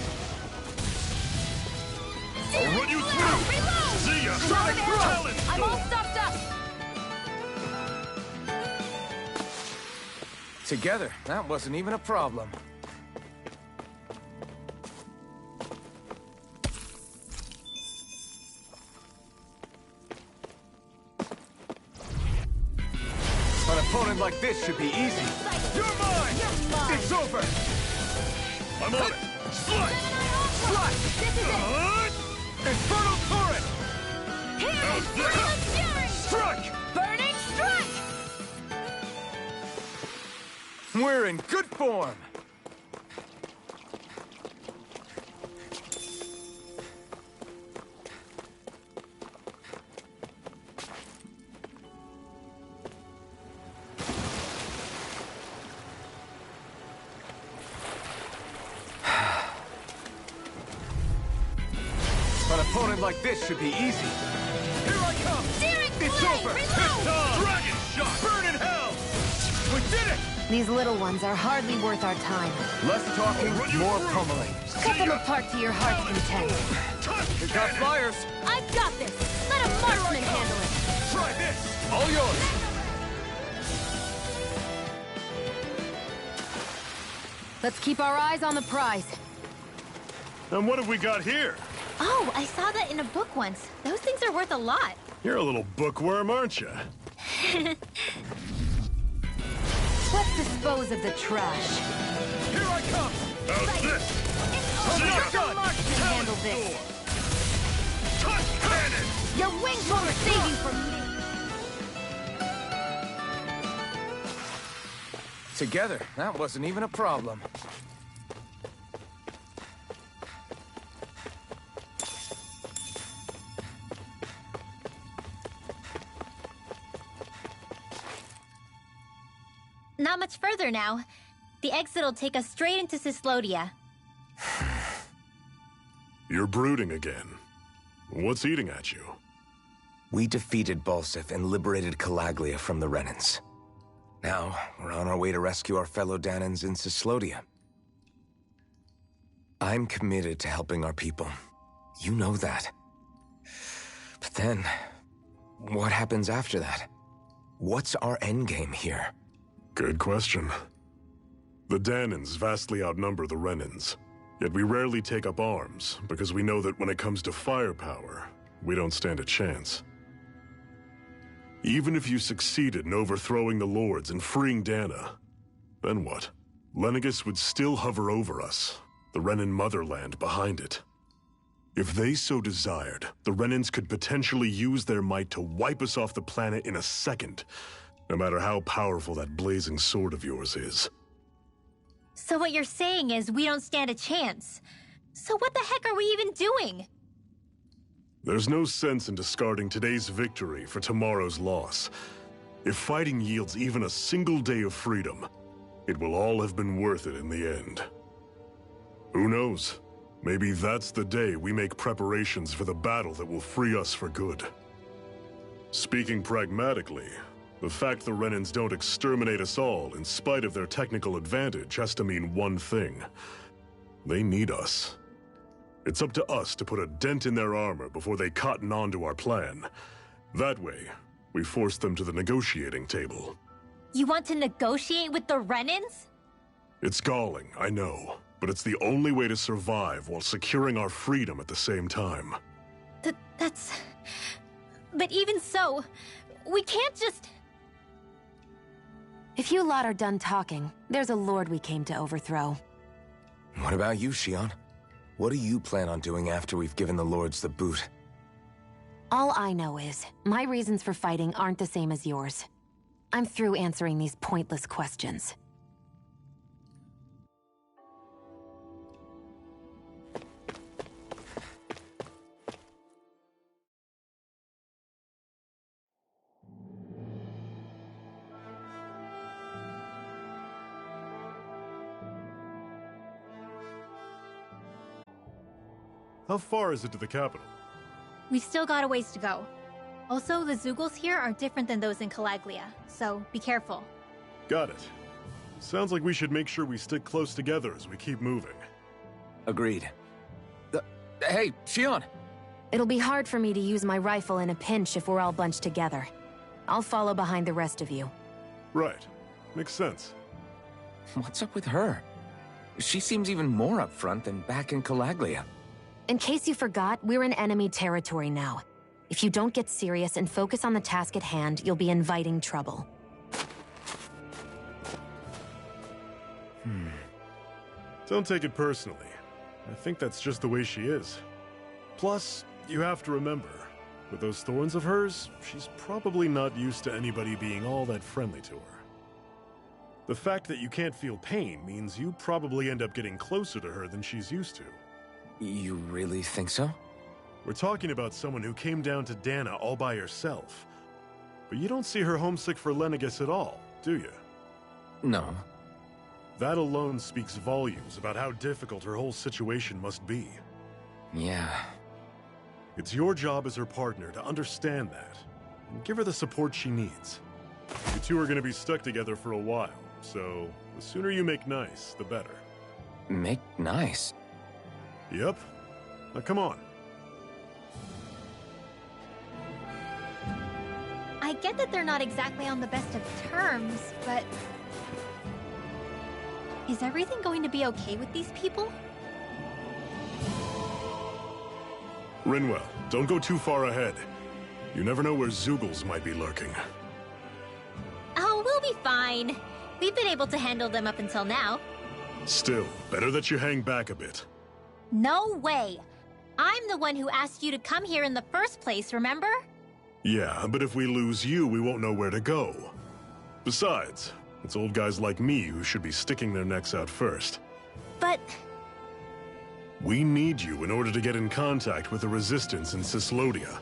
I'll run you through! Reload! See ya! Sonic Talon I'm all Storm! stopped up! Together, that wasn't even a problem. An opponent like this should be easy. You're mine! It's over! I'm on it! Slice! This is it! Infernal Torrent! Here How's is this? Flame of Fury! Strike! Burning Strike! We're in good form! An opponent like this should be easy. Here I come! Searing It's Flame! over! Reload! Dragon Shot! Burn in hell! We did it! These little ones are hardly worth our time. Less talking, Run you more through. pummeling. Cut them apart to your heart's content. Tusk We got Cannon! flyers! I've got this! Let a marksman handle it! Try this! All yours! Let's keep our eyes on the prize. And what have we got here? Oh, I saw that in a book once. Those things are worth a lot. You're a little bookworm, aren't you? Let's dispose of the trash. Here I come! How's this? See Let ya! the marksman handle this. Tusk Cannon! Your wings won't save you from me. Together, that wasn't even a problem. Not much further now. The exit'll take us straight into Cyslodia. You're brooding again. What's eating at you? We defeated Balsef and liberated Calaglia from the Renans. Now, we're on our way to rescue our fellow Danans in Cyslodia. I'm committed to helping our people. You know that. But then, what happens after that? What's our endgame here? Good question. The Danans vastly outnumber the Renans. Yet we rarely take up arms, because we know that when it comes to firepower, we don't stand a chance. Even if you succeeded in overthrowing the Lords and freeing Dana, then what? Lenegis would still hover over us, the Renan motherland behind it. If they so desired, the Renans could potentially use their might to wipe us off the planet in a second, no matter how powerful that blazing sword of yours is. So what you're saying is we don't stand a chance. So what the heck are we even doing? There's no sense in discarding today's victory for tomorrow's loss. If fighting yields even a single day of freedom, it will all have been worth it in the end. Who knows? Maybe that's the day we make preparations for the battle that will free us for good. Speaking pragmatically, the fact the Renans don't exterminate us all in spite of their technical advantage has to mean one thing. They need us. It's up to us to put a dent in their armor before they cotton on to our plan. That way, we force them to the negotiating table. You want to negotiate with the Renans? It's galling, I know, but it's the only way to survive while securing our freedom at the same time. That's... But even so, we can't just... If you lot are done talking, there's a lord we came to overthrow. What about you, Shionne? What do you plan on doing after we've given the lords the boot? All I know is, my reasons for fighting aren't the same as yours. I'm through answering these pointless questions. How far is it to the capital? We've still got a ways to go. Also, the Zeugles here are different than those in Calaglia, so be careful. Got it. Sounds like we should make sure we stick close together as we keep moving. Agreed. Hey, Shionne! It'll be hard for me to use my rifle in a pinch if we're all bunched together. I'll follow behind the rest of you. Right. Makes sense. What's up with her? She seems even more upfront than back in Calaglia. In case you forgot, we're in enemy territory now. If you don't get serious and focus on the task at hand, you'll be inviting trouble. Don't take it personally. I think that's just the way she is. Plus, you have to remember, with those thorns of hers, she's probably not used to anybody being all that friendly to her. The fact that you can't feel pain means you probably end up getting closer to her than she's used to. You really think so? We're talking about someone who came down to Dana all by herself. But you don't see her homesick for Lenegis at all, do you? No. That alone speaks volumes about how difficult her whole situation must be. Yeah. It's your job as her partner to understand that, and give her the support she needs. You two are going to be stuck together for a while, so the sooner you make nice, the better. Make nice? Yep. Now come on. I get that they're not exactly on the best of terms, but... Is everything going to be okay with these people? Rinwell, don't go too far ahead. You never know where Zeugles might be lurking. Oh, we'll be fine. We've been able to handle them up until now. Still, better that you hang back a bit. No way! I'm the one who asked you to come here in the first place, remember? Yeah, but if we lose you, we won't know where to go. Besides, it's old guys like me who should be sticking their necks out first. But... We need you in order to get in contact with the Resistance in Cyslodia.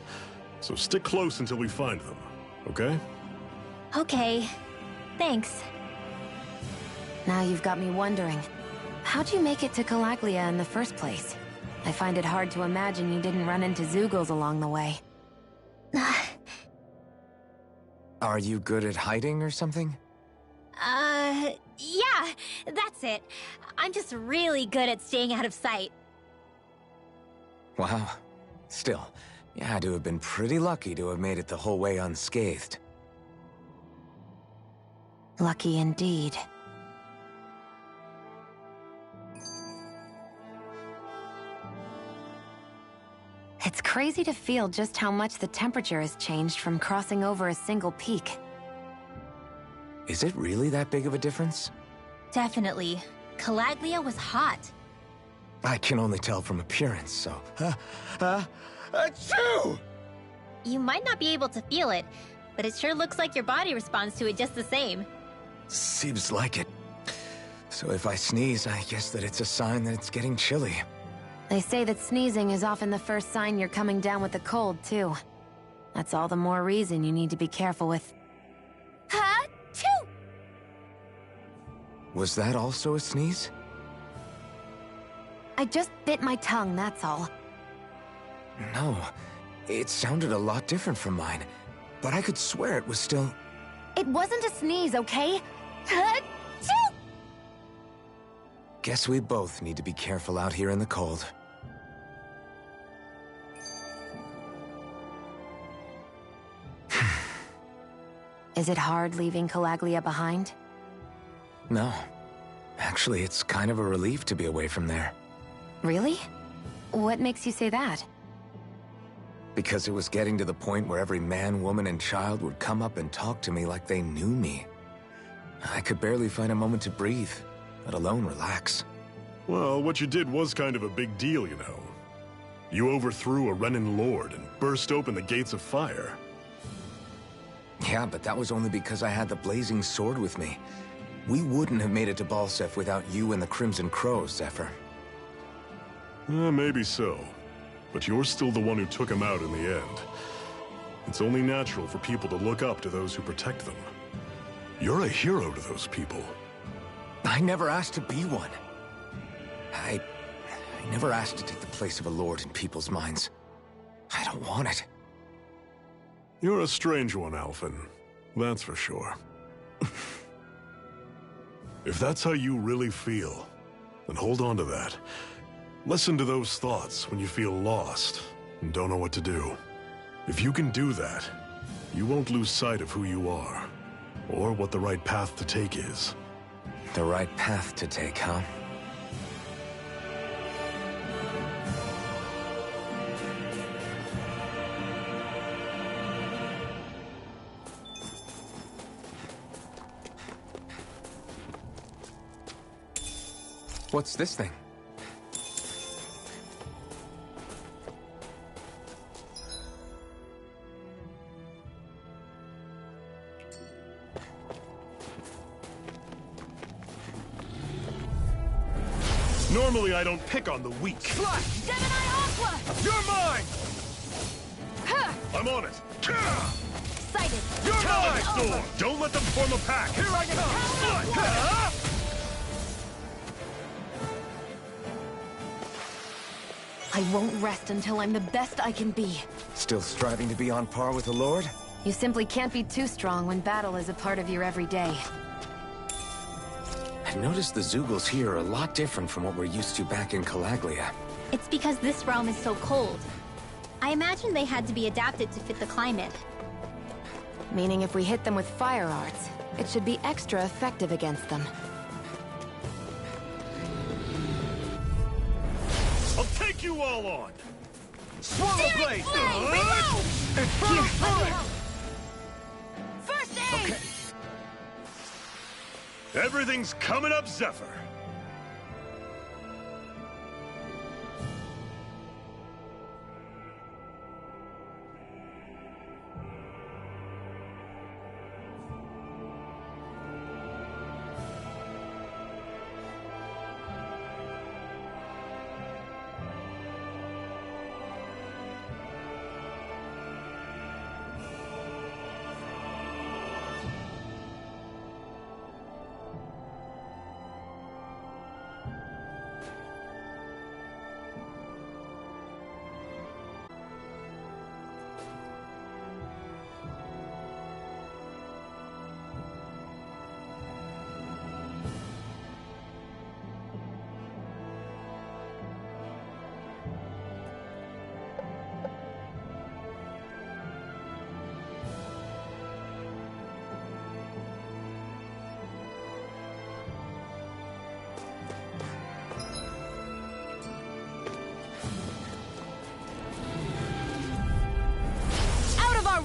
So stick close until we find them, okay? Okay. Thanks. Now you've got me wondering. How'd you make it to Calaglia in the first place? I find it hard to imagine you didn't run into Zeugles along the way. Are you good at hiding or something? Yeah, that's it. I'm just really good at staying out of sight. Wow. Still, you had to have been pretty lucky to have made it the whole way unscathed. Lucky indeed. It's crazy to feel just how much the temperature has changed from crossing over a single peak. Is it really that big of a difference? Definitely. Calaglia was hot. I can only tell from appearance, so... Achoo! You might not be able to feel it, but it sure looks like your body responds to it just the same. Seems like it. So if I sneeze, I guess that it's a sign that it's getting chilly. They say that sneezing is often the first sign you're coming down with the cold, too. That's all the more reason you need to be careful with... Ha-choo! Was that also a sneeze? I just bit my tongue, that's all. No, it sounded a lot different from mine. But I could swear it was still... It wasn't a sneeze, okay? Ha-choo! Guess we both need to be careful out here in the cold. Is it hard leaving Calaglia behind? No. Actually, it's kind of a relief to be away from there. Really? What makes you say that? Because it was getting to the point where every man, woman, and child would come up and talk to me like they knew me. I could barely find a moment to breathe, let alone relax. Well, what you did was kind of a big deal, you know. You overthrew a Renan lord and burst open the gates of fire. Yeah, but that was only because I had the blazing sword with me. We wouldn't have made it to Balseph without you and the Crimson Crows, Zephyr. Maybe so. But you're still the one who took him out in the end. It's only natural for people to look up to those who protect them. You're a hero to those people. I never asked to be one. I never asked to take the place of a lord in people's minds. I don't want it. You're a strange one, Alphen. That's for sure. If that's how you really feel, then hold on to that. Listen to those thoughts when you feel lost and don't know what to do. If you can do that, you won't lose sight of who you are, or what the right path to take is. The right path to take, huh? What's this thing? Normally I don't pick on the weak. Slash! Gemini Aqua! You're mine! I'm on it! Sighted! You're mine! Storm! Don't let them form a pack! Here I come! I won't rest until I'm the best I can be. Still striving to be on par with the Lord? You simply can't be too strong when battle is a part of your everyday. I've noticed the Zeugles here are a lot different from what we're used to back in Calaglia. It's because this realm is so cold. I imagine they had to be adapted to fit the climate. Meaning if we hit them with fire arts, it should be extra effective against them. I'll take you all on! Swallow blade! First aid! Okay. Everything's coming up, Zephyr!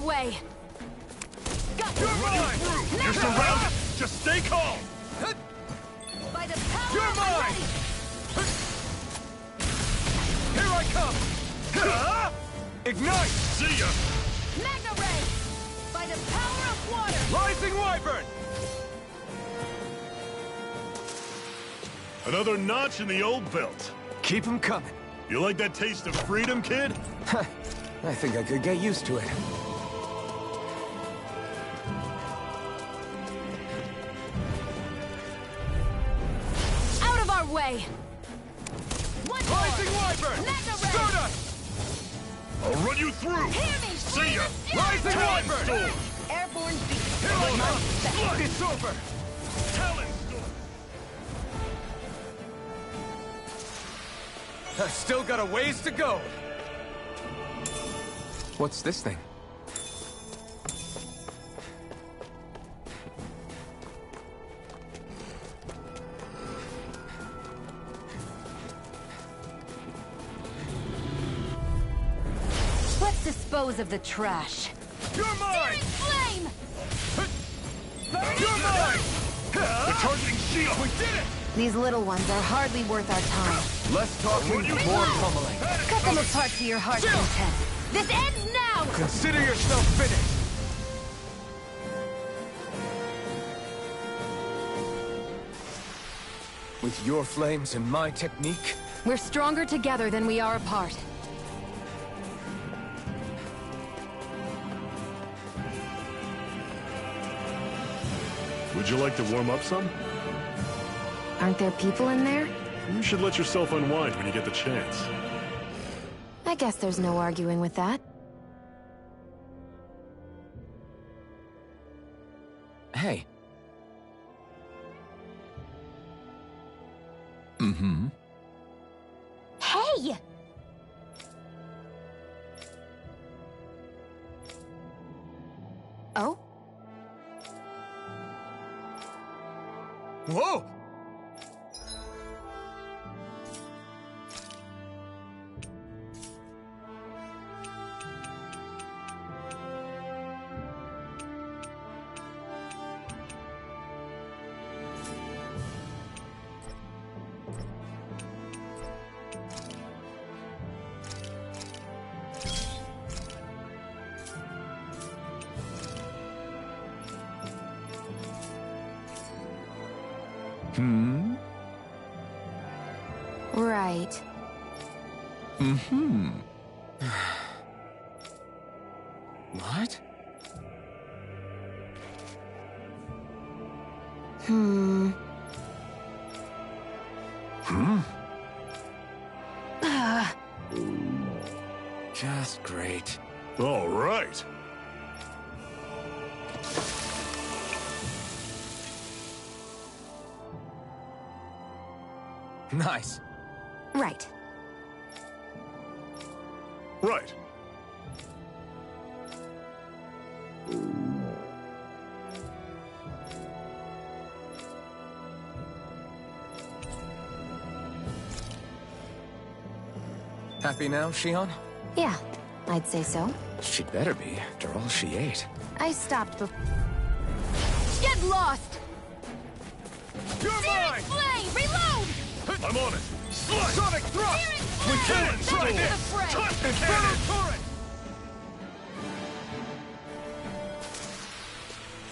way! Got You're mine! You're surrounded! Just stay calm! By the power You're of the mine! ready! Here I come! Ignite! See ya! Magna Ray! By the power of water! Rising Wyvern! Another notch in the old belt. Keep 'em coming. You like that taste of freedom, kid? I think I could get used to it. Out of our way! One more! Rising Wyvern! Magna Ray! Stardust! I'll run you through! Hear me! See ya! Rising Talon Wyvern! Storm! Airborne beast! Here I come! It's over! Talon Storm! I've still got a ways to go. What's this thing? Let's dispose of the trash. You're mine! Flame! You're mine! They're targeting Shield! We did it! These little ones are hardly worth our time. Less talking, more pummeling. Cut them apart to your heart's content. This ends now! Consider yourself finished. With your flames and my technique, We're stronger together than we are apart. Would you like to warm up some? Aren't there people in there? You should let yourself unwind when you get the chance. I guess there's no arguing with that. hey. Hey! Oh? Whoa! Right. What? Just great. All right. Nice. Right. Right. Happy now, Shion? Yeah, I'd say so. She better be, after all she ate. I stopped before. Get lost! You're mine! Flame! Reload! I'm on it. Slice! Sonic thrust! We can try Back to the this! fray! Touch Inferno cannon! turret!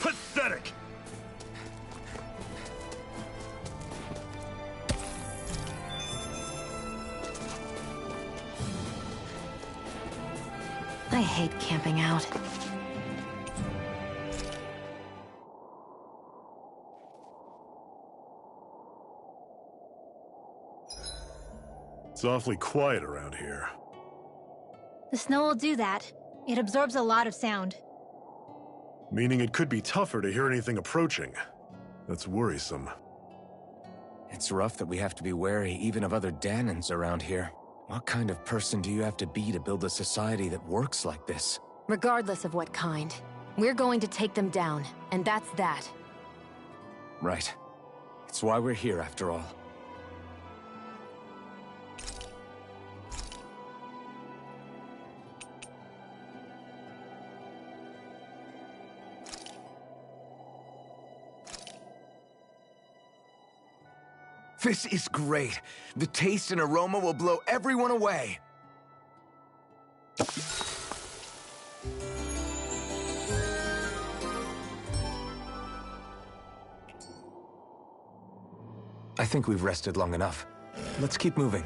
Pathetic! I hate camping out. It's awfully quiet around here. The snow will do that. It absorbs a lot of sound. Meaning it could be tougher to hear anything approaching. That's worrisome. It's rough that we have to be wary even of other Danans around here. What kind of person do you have to be to build a society that works like this? Regardless of what kind. We're going to take them down, and that's that. Right. It's why we're here, after all. This is great. The taste and aroma will blow everyone away. I think we've rested long enough. Let's keep moving.